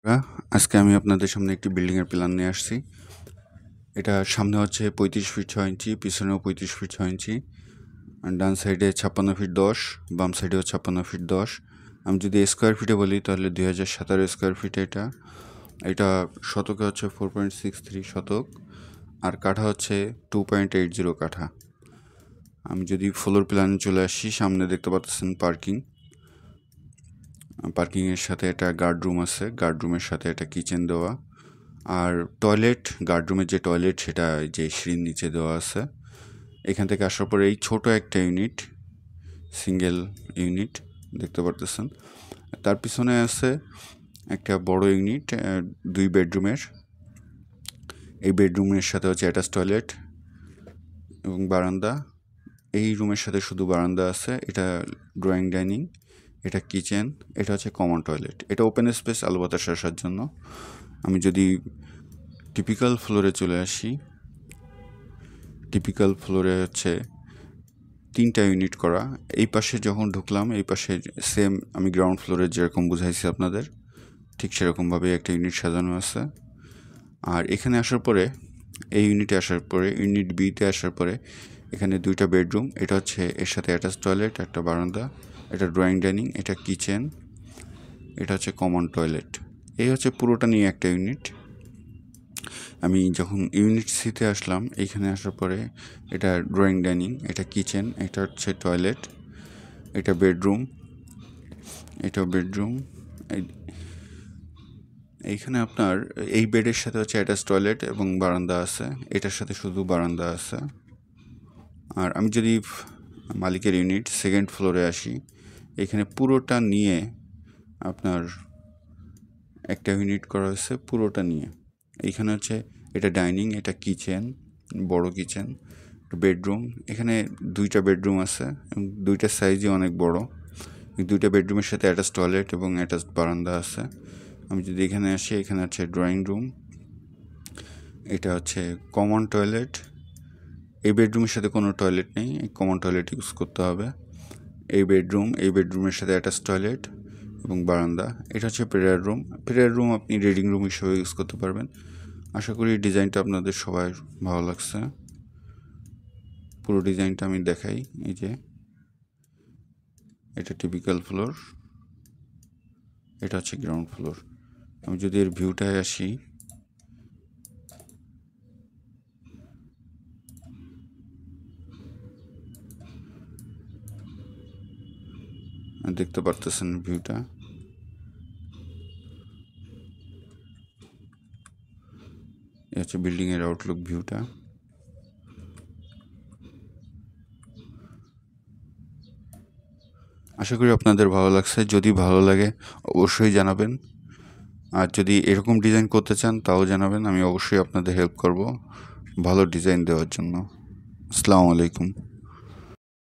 আজকে আমি আপনাদের সামনে একটি বিল্ডিংয়ের প্ল্যান নিয়ে আসছি। এটা সামনে হচ্ছে 35 ফিট 6 ইঞ্চি, পিছনেও 35 ফিট 6 ইঞ্চি, আর ডান সাইডে 56 ফিট 10, বাম সাইডেও 56 ফিট 10। আমি যদি স্কোয়ার ফিটে বলি তাহলে 2017 স্কোয়ার ফিট। এটা শতকে হচ্ছে 4.63 শতক, আর কাঠা হচ্ছে 2.80 কাঠা। আমি যদি ফ্লোর প্ল্যানে চলে আসি, সামনে দেখতে পাচ্ছেন পার্কিংয়ের সাথে একটা গার্ডরুম আছে, গার্ডরুমের সাথে একটা কিচেন দেওয়া, আর টয়লেট, গার্ডরুমের যে টয়লেট সেটা যে সিঁড়ির নিচে দেওয়া আছে। এখান থেকে আসার পরে এই ছোট একটা ইউনিট, সিঙ্গেল ইউনিট দেখতে পারতেছেন। তার পিছনে আছে একটা বড় ইউনিট, 2 বেডরুমের। এই বেডরুমের সাথে হচ্ছে অ্যাটাচ টয়লেট এবং বারান্দা। এই রুমের সাথে শুধু বারান্দা আছে। এটা ড্রয়িং ডাইনিং, এটা কিচেন, এটা হচ্ছে কমন টয়লেট। এটা ওপেন স্পেস আলো বাতাস আসার জন্য। আমি যদি টিপিক্যাল ফ্লোরে চলে আসি, টিপিক্যাল ফ্লোরে হচ্ছে 3টা ইউনিট করা। এই পাশে যখন ঢুকলাম, এই পাশে সেম আমি গ্রাউন্ড ফ্লোরে যেরকম বুঝাইছি আপনাদের, ঠিক সেরকমভাবে একটা ইউনিট সাজানো আছে। আর এখানে আসার পরে, এই ইউনিটে আসার পরে, ইউনিট বিতে আসার পরে এখানে 2টা বেডরুম। এটা হচ্ছে এর সাথে অ্যাটাচ টয়লেট, একটা বারান্দা, এটা ড্রয়িং ডাইনিং, এটা কিচেন, এটা হচ্ছে কমন টয়লেট। এই হচ্ছে পুরোটা নিয়ে একটা ইউনিট। আমি যখন ইউনিট সিতে আসলাম, এইখানে আসার পরে এটা ড্রয়িং ডাইনিং, এটা কিচেন, এটা হচ্ছে টয়লেট, এটা বেডরুম, এটা বেডরুম। এইখানে আপনার এই বেডের সাথে হচ্ছে অ্যাটাচ টয়লেট এবং বারান্দা আছে, এটার সাথে শুধু বারান্দা আছে। আর আমি যদি মালিকের ইউনিট সেকেন্ড ফ্লোরে আসি, এখানে পুরোটা নিয়ে আপনার একটা ইউনিট করা হয়েছে, পুরোটা নিয়ে। এইখানে হচ্ছে এটা ডাইনিং, এটা কিচেন, বড় কিচেন, বেডরুম। এখানে 2টা বেডরুম আছে এবং 2টার সাইজই অনেক বড়। 2টা বেডরুমের সাথে অ্যাটাচ টয়লেট এবং অ্যাটাচ বারান্দা আছে। আমি যদি এখানে আসি, এখানে আছে ড্রয়িং রুম, এটা হচ্ছে কমন টয়লেট। এই বেডরুমের সাথে কোনো টয়লেট নেই, এই কমন টয়লেট ইউজ করতে হবে। এই বেডরুমের সাথে অ্যাটাচ টয়লেট এবং বারান্দা। এটা হচ্ছে প্রেয়ার রুম আপনি রিডিং রুম হিসেবে ইউজ করতে পারবেন। আশা করি ডিজাইনটা আপনাদের সবাই ভালো লাগছে। পুরো ডিজাইনটা আমি দেখাই। এই যে এটা টিপিক্যাল ফ্লোর, এটা হচ্ছে গ্রাউন্ড ফ্লোর। আমি যদি এর ভিউটায় আসি, দেখতে পারতেছেন ভিউটা। এই হচ্ছে বিল্ডিংয়ের আউটলুক ভিউটা। আশা করি আপনাদের ভালো লাগছে। যদি ভালো লাগে অবশ্যই জানাবেন, আর যদি এরকম ডিজাইন করতে চান তাও জানাবেন। আমি অবশ্যই আপনাদের হেল্প করব ভালো ডিজাইন দেওয়ার জন্য। আসসালামু আলাইকুম।